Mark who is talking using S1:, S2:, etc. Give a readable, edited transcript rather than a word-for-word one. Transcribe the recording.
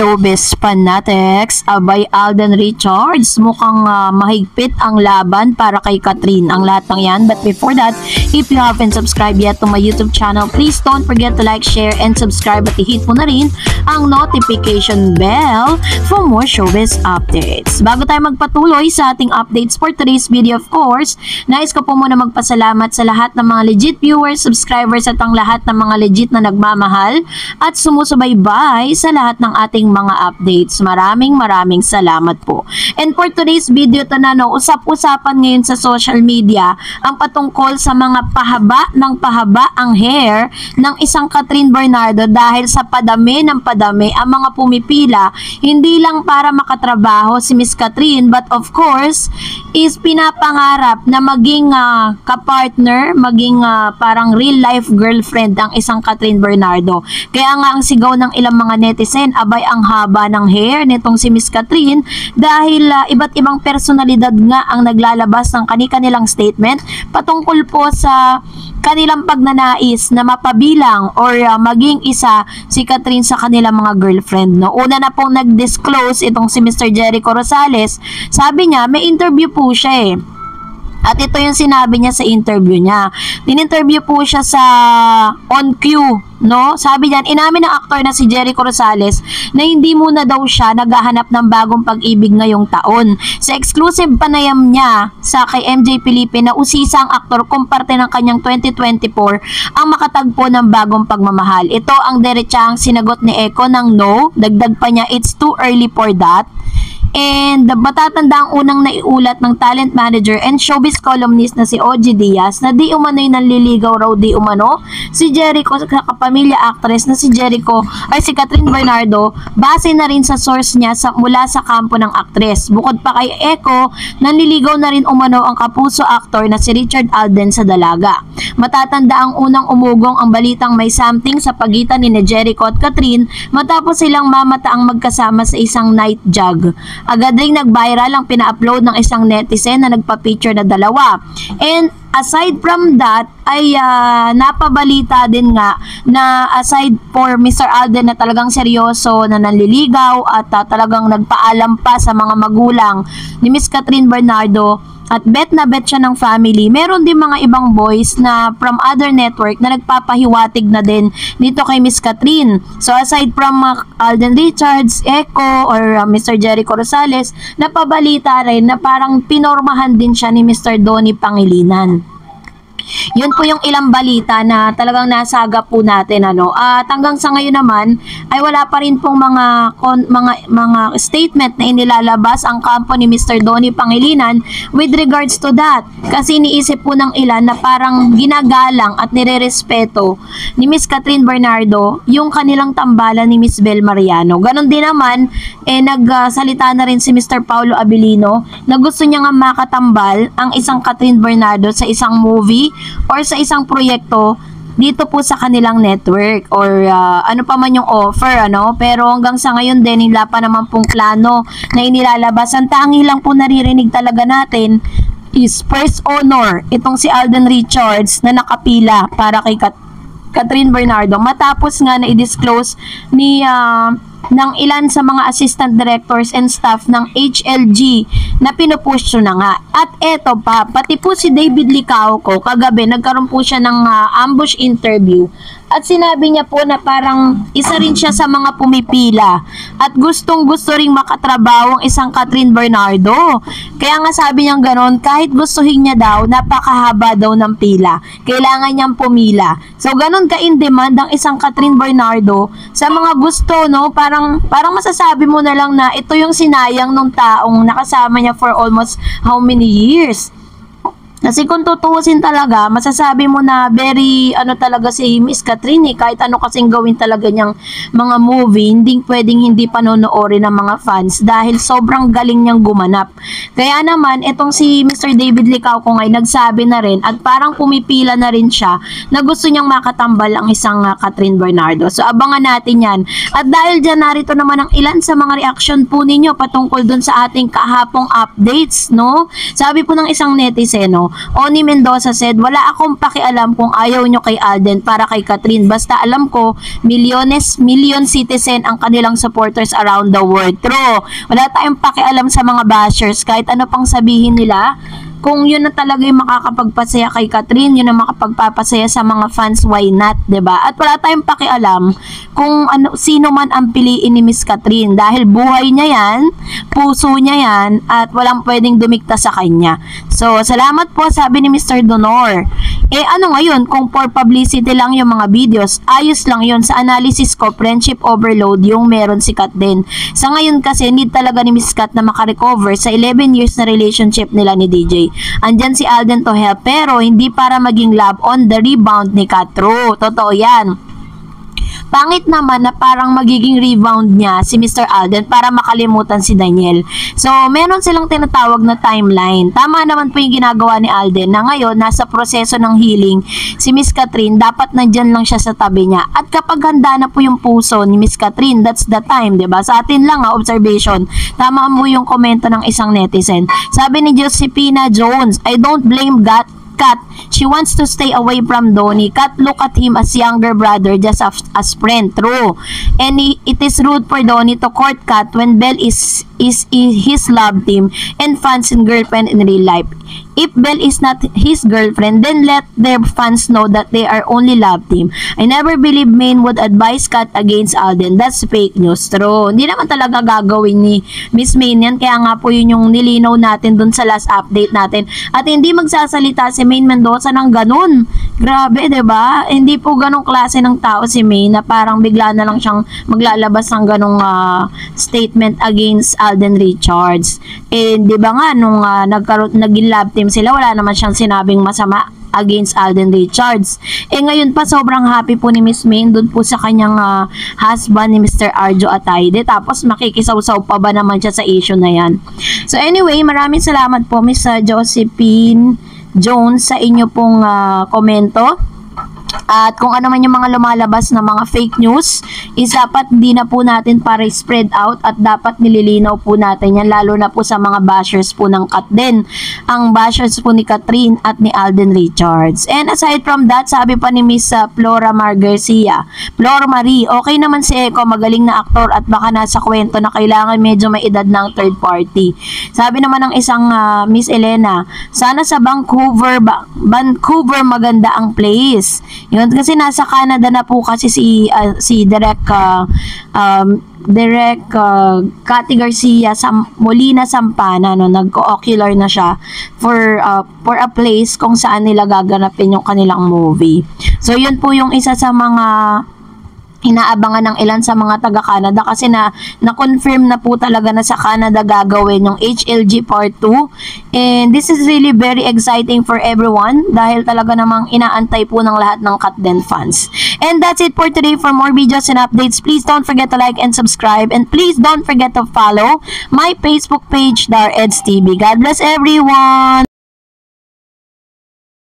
S1: showbiz fanatics, abay Alden Richards, mukhang mahigpit ang laban para kay Kathryn. Ang lahat ng yan. But before that, if you haven't subscribed yet to my YouTube channel, please don't forget to like, share, and subscribe at i-hit mo na rin ang notification bell for more showbiz updates. Bago tayo magpatuloy sa ating updates for today's video, of course, nais ko po muna magpasalamat sa lahat ng mga legit viewers, subscribers at ang lahat ng mga legit na nagmamahal at sumusubaybay sa lahat ng ating mga updates. Maraming salamat po. And for today's video, usap-usapan ngayon sa social media ang patungkol sa mga pahaba ang hair ng isang Kathryn Bernardo dahil sa padami ng padami ang mga pumipila, hindi lang para makatrabaho si Miss Kathryn, but of course is pinapangarap na maging kapartner, maging parang real life girlfriend ang isang Kathryn Bernardo. Kaya nga ang sigaw ng ilang mga netizen, abay ang haba ng hair nitong si Miss Kathryn dahil iba't ibang personalidad nga ang naglalabas ng kanilang statement patungkol po sa kanilang pagnanais na mapabilang or maging isa si Kathryn sa kanilang mga girlfriend. No? Una na pong nag-disclose itong si Mr. Jericho Rosales. Sabi niya, may interview po siya At ito yung sinabi niya sa interview niya. Din-interview po siya sa On Q, no? Sabi niyan, inamin ng aktor na si Jericho Rosales na hindi muna daw siya naghahanap ng bagong pag-ibig ngayong taon. Sa exclusive panayam niya sa kay MJ Felipe na usisa ang aktor kung parte ng kanyang 2024 ang makatagpo ng bagong pagmamahal. Ito ang diretsahang sinagot ni Eko ng no. Dagdag pa niya, it's too early for that. And matatanda ang unang naiulat ng talent manager and showbiz columnist na si OG Diaz na di umano'y nanliligaw raw di umano si Jericho sa kapamilya actress na si Jericho ay si Kathryn Bernardo base na rin sa source niya mula sa kampo ng actress. Bukod pa kay Eko, nanliligaw na rin umano ang kapuso actor na si Richard Alden sa dalaga. Matatanda ang unang umugong ang balitang may something sa pagitan ni Jericho at Kathryn matapos silang mamataang magkasama sa isang night jog. Agad ring nag-viral ang pina-upload ng isang netizen na nagpa-picture na dalawa. And aside from that, ay napabalita din nga na aside for Mr. Alden na talagang seryoso na nanliligaw at talagang nagpaalam pa sa mga magulang ni Miss Kathryn Bernardo at bet na bet siya ng family, meron din mga ibang boys na from other network na nagpapahiwatig na din dito kay Miss Kathryn. So aside from Alden Richards, Eko, or Mr. Jericho Rosales, napabalita rin na parang pinormahan din siya ni Mr. Donnie Pangilinan. Yun po yung ilang balita na talagang nasaga po natin At hanggang sa ngayon naman ay wala pa rin pong mga statement na inilalabas ang kampo ni Mr. Donnie Pangilinan with regards to that. Kasi iniisip po ng ilan na parang ginagalang at nirerespeto ni Miss Kathryn Bernardo yung kanilang tambalan ni Miss Bel Mariano. Ganon din naman nagsalita na rin si Mr. Paulo Abilino na gusto niya nga makatambal ang isang Kathryn Bernardo sa isang movie or sa isang proyekto dito po sa kanilang network or ano pa man yung offer pero hanggang sa ngayon din wala pa naman pong plano na inilalabas. Ang tangi lang po naririnig talaga natin is first honor itong si Alden Richards na nakapila para kay Kathryn Bernardo matapos nga na i-disclose ni ng ilan sa mga assistant directors and staff ng HLG na pinupush na nga. At eto pa, pati po si David Licauco, kagabi nagkaroon po siya ng ambush interview at sinabi niya po na parang isa rin siya sa mga pumipila at gustong-gusto ring makatrabaho ang isang Kathryn Bernardo. Kaya nga sabi niya gano'n, kahit gustuhin niya daw, napakahaba daw ng pila. Kailangan niyang pumila. So gano'n ka-in demand ang isang Kathryn Bernardo sa mga gusto, parang masasabi mo na lang na ito yung sinayang ng taong nakasama niya for almost how many years. Kasi kung tutuusin talaga, masasabi mo na very talaga si Miss Kathryn kahit ano kasing gawin talaga niyang mga movie, hindi pwedeng hindi panonoorin ng mga fans dahil sobrang galing niyang gumanap. Kaya naman, itong si Mr. David Licauco ngay nagsabi na rin at parang pumipila na rin siya na gusto niyang makatambal ang isang Kathryn Bernardo. So abangan natin yan. At dahil dyan, narito naman ang ilan sa mga reaction po ninyo patungkol dun sa ating kahapong updates, Sabi po ng isang netizen, Oni Mendoza said, wala akong pakialam kung ayaw nyo kay Alden para kay Catherine. Basta alam ko, million citizen ang kanilang supporters around the world. True. Wala tayong pakialam sa mga bashers. Kahit ano pang sabihin nila, kung yun na talaga yung makakapagpasaya kay Catherine, yun na makapagpapasaya sa mga fans, why not, 'di ba? At wala tayong pakialam kung sino man ang piliin ni Miss Catherine dahil buhay niya yan, puso niya yan, at walang pwedeng dumikta sa kanya. So, salamat po, sabi ni Mr. Donor. Ano ngayon, kung for publicity lang yung mga videos, ayos lang yun. Sa analysis ko, friendship overload yung meron si Kat din. Sa ngayon kasi, need talaga ni Miss Kat na makarecover sa 11 years na relationship nila ni DJ. Andyan si Alden to help, pero hindi para maging love on the rebound ni Kat. True, totoo yan. Pangit naman na parang magiging rebound niya si Mr. Alden para makalimutan si Daniel. So, meron silang tinatawag na timeline. Tama naman po yung ginagawa ni Alden na ngayon nasa proseso ng healing si Miss Catherine, dapat nandyan lang siya sa tabi niya. At kapag handa na po yung puso ni Miss Catherine, that's the time, 'di ba? Sa atin lang observation. Tama mo yung komento ng isang netizen. Sabi ni Josephina Jones, I don't blame Kat. She wants to stay away from Donnie. Kat look at him as younger brother, just as friend. True. And it is rude for Donnie to court Kat when Belle is his love team and fans and girlfriend in real life. If Belle is not his girlfriend, then let their fans know that they are only love team. I never believe Maine would advise Kat against Alden. That's fake news. True. Hindi naman talaga gagawin ni Miss Maine yan. Kaya nga po yun yung nilinaw natin dun sa last update natin. At hindi magsasalita si Maine Mendoza ng ganun. Grabe, 'di ba? Hindi po ganong klase ng tao si Maine na parang bigla na lang siyang maglalabas ng ganong statement against Alden Richards. Eh, 'di ba nga nung naging love team sila, wala naman siyang sinabing masama against Alden Richards. Ngayon pa sobrang happy po ni Miss Maine doon po sa kanyang husband ni Mr. Arjo Atayde. Tapos makikisaw-saw pa ba naman siya sa issue na yan. So anyway, maraming salamat po Miss Josephine Jones sa inyo pong komento. At kung ano man yung mga lumalabas na mga fake news, is dapat di na po natin para spread out at dapat nililinaw po natin yan, lalo na po sa mga bashers po ng Kat din, ang bashers po ni Catherine at ni Alden Richards. And aside from that, sabi pa ni Miss Flora Mar Garcia, Flor Marie, okay naman si Eko, magaling na aktor at baka nasa kwento na kailangan medyo may edad ng third party. Sabi naman ng isang Miss Elena, sana sa Vancouver maganda ang place. Yun, kasi nasa Canada na po kasi si Direk Cathy Garcia Molina Sampana, no, nag-ocular na siya for a place kung saan nila gaganapin yung kanilang movie. So yun po yung isa sa mga inaabangan ng ilan sa mga taga-Canada kasi na-confirm na po talaga na sa Canada gagawin yung HLG Part 2. And this is really very exciting for everyone dahil talaga namang inaantay po ng lahat ng Kat Den fans. And that's it for today. For more videos and updates, please don't forget to like and subscribe. And please don't forget to follow my Facebook page, Dar Eds TV. God bless everyone!